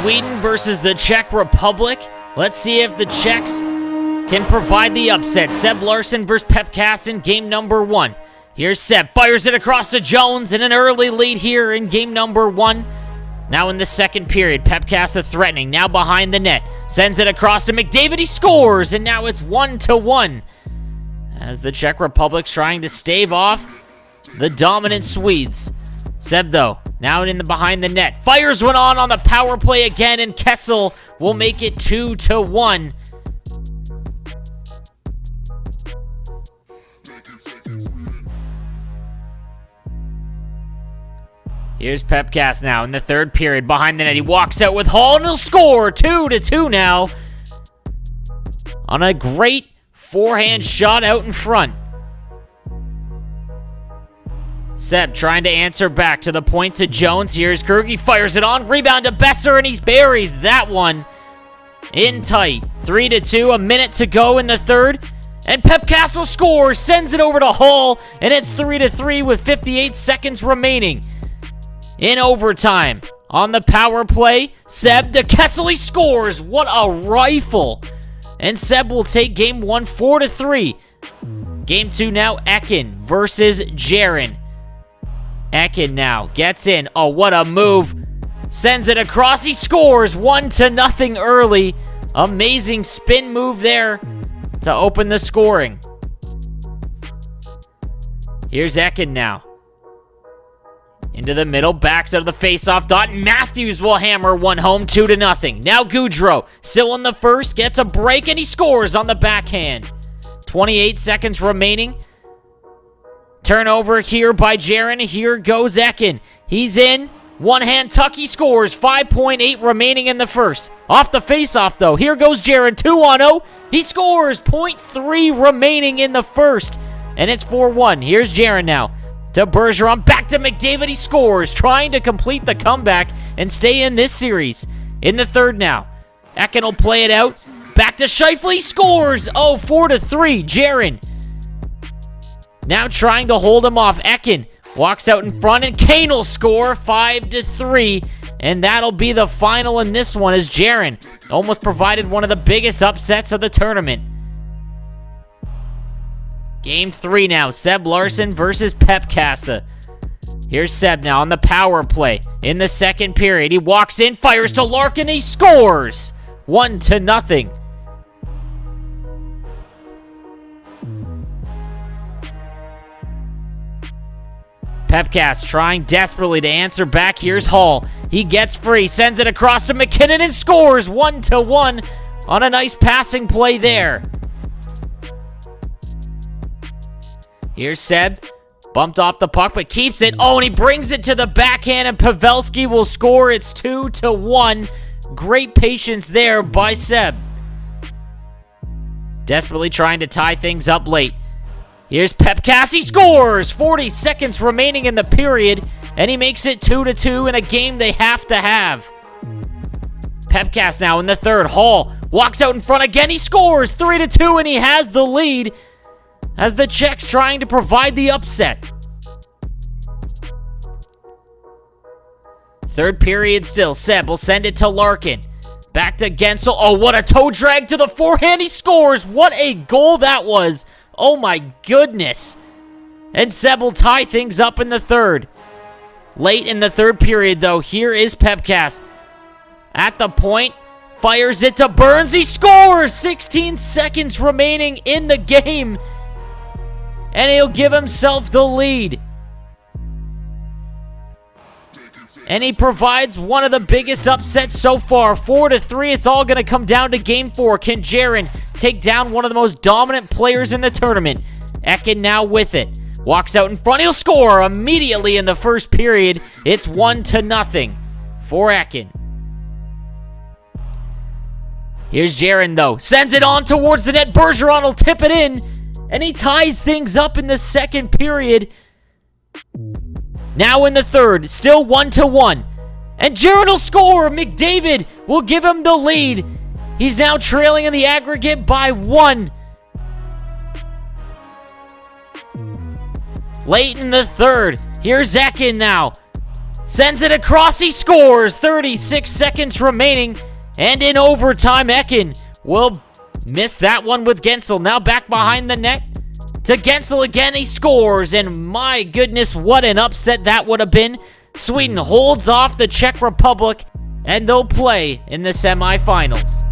Sweden versus the Czech Republic. Let's see if the Czechs can provide the upset. Seb Larsen versus Pep Casa in game number 1. Here's Seb, fires it across to Jones, and an early lead here in game number 1. Now in the second period, Pep Casa threatening, now behind the net. Sends it across to McDavid, he scores, and now it's 1-1. As the Czech Republic's trying to stave off the dominant Swedes. Seb, though, now in the behind the net. Fires one on the power play again, and Kessel will make it 2-1. Here's Pep Casa now in the third period behind the net. He walks out with Hall, and he'll score 2-2 now on a great forehand shot out in front. Seb trying to answer back to the point to Jones. Here's Krug. He fires it on. Rebound to Besser, and he buries that one in tight. 3-2, a minute to go in the third. And Pep Casa scores, sends it over to Hall, and it's 3-3 with 58 seconds remaining. In overtime, on the power play, Seb to Kessel, he scores. What a rifle. And Seb will take game 1 4-3. Game 2 now, Eken versus Jaron. Eken now gets in. Oh, what a move. Sends it across. He scores 1-0 early. Amazing spin move there to open the scoring. Here's Eken now. Into the middle, backs out of the face-off dot. Matthews will hammer one home, 2-0. Now Goudreau, still in the first, gets a break, and he scores on the backhand. 28 seconds remaining. Turnover here by Jaron. Here goes Eken. He's in. One-hand tuck, he scores. 5.8 remaining in the first. Off the face-off, though. Here goes Jaron, 2-0. He scores. 0.3 remaining in the first. And it's 4-1. Here's Jaron now. To Bergeron, back to McDavid, he scores, trying to complete the comeback and stay in this series. In the third now, Eken will play it out, back to Scheifele, he scores! Oh, 4-3, Jaron. Now trying to hold him off, Eken walks out in front, and Kane will score, 5-3, and that'll be the final in this one, as Jaron almost provided one of the biggest upsets of the tournament. Game 3 now, Seb Larsen versus Pep Casa. Here's Seb now on the power play. In the second period, he walks in, fires to Larkin, he scores! 1-0. Pep Casa trying desperately to answer back. Here's Hall. He gets free, sends it across to McKinnon, and scores 1-1 on a nice passing play there. Here's Seb, bumped off the puck, but keeps it. Oh, and he brings it to the backhand, and Pavelski will score. It's 2-1. Great patience there by Seb. Desperately trying to tie things up late. Here's Pep Casa, he scores! 40 seconds remaining in the period, and he makes it 2-2 in a game they have to have. Pep Casa now in the third. Hall walks out in front again, he scores! 3-2, and he has the lead, as the Czechs trying to provide the upset. Third period still. Seb will send it to Larkin. Back to Gensel. Oh, what a toe drag to the forehand. He scores. What a goal that was. Oh my goodness. And Seb will tie things up in the third. Late in the third period, though, here is Pep Casa. At the point, fires it to Burns. He scores. 16 seconds remaining in the game, and he'll give himself the lead. And he provides one of the biggest upsets so far. 4-3, it's all going to come down to game 4. Can Jaron take down one of the most dominant players in the tournament? Eken now with it. Walks out in front, he'll score immediately in the first period. It's 1-0 for Eken. Here's Jaron, though. Sends it on towards the net. Bergeron will tip it in, and he ties things up in the second period. Now in the third, still 1-1. And Jaron will score. McDavid will give him the lead. He's now trailing in the aggregate by 1. Late in the third, here's Eken now. Sends it across, he scores! 36 seconds remaining. And in overtime, Eken will miss that one with Gensel. Now back behind the net to Gensel again, he scores. And my goodness, what an upset that would have been. Sweden holds off the Czech Republic, and they'll play in the semifinals.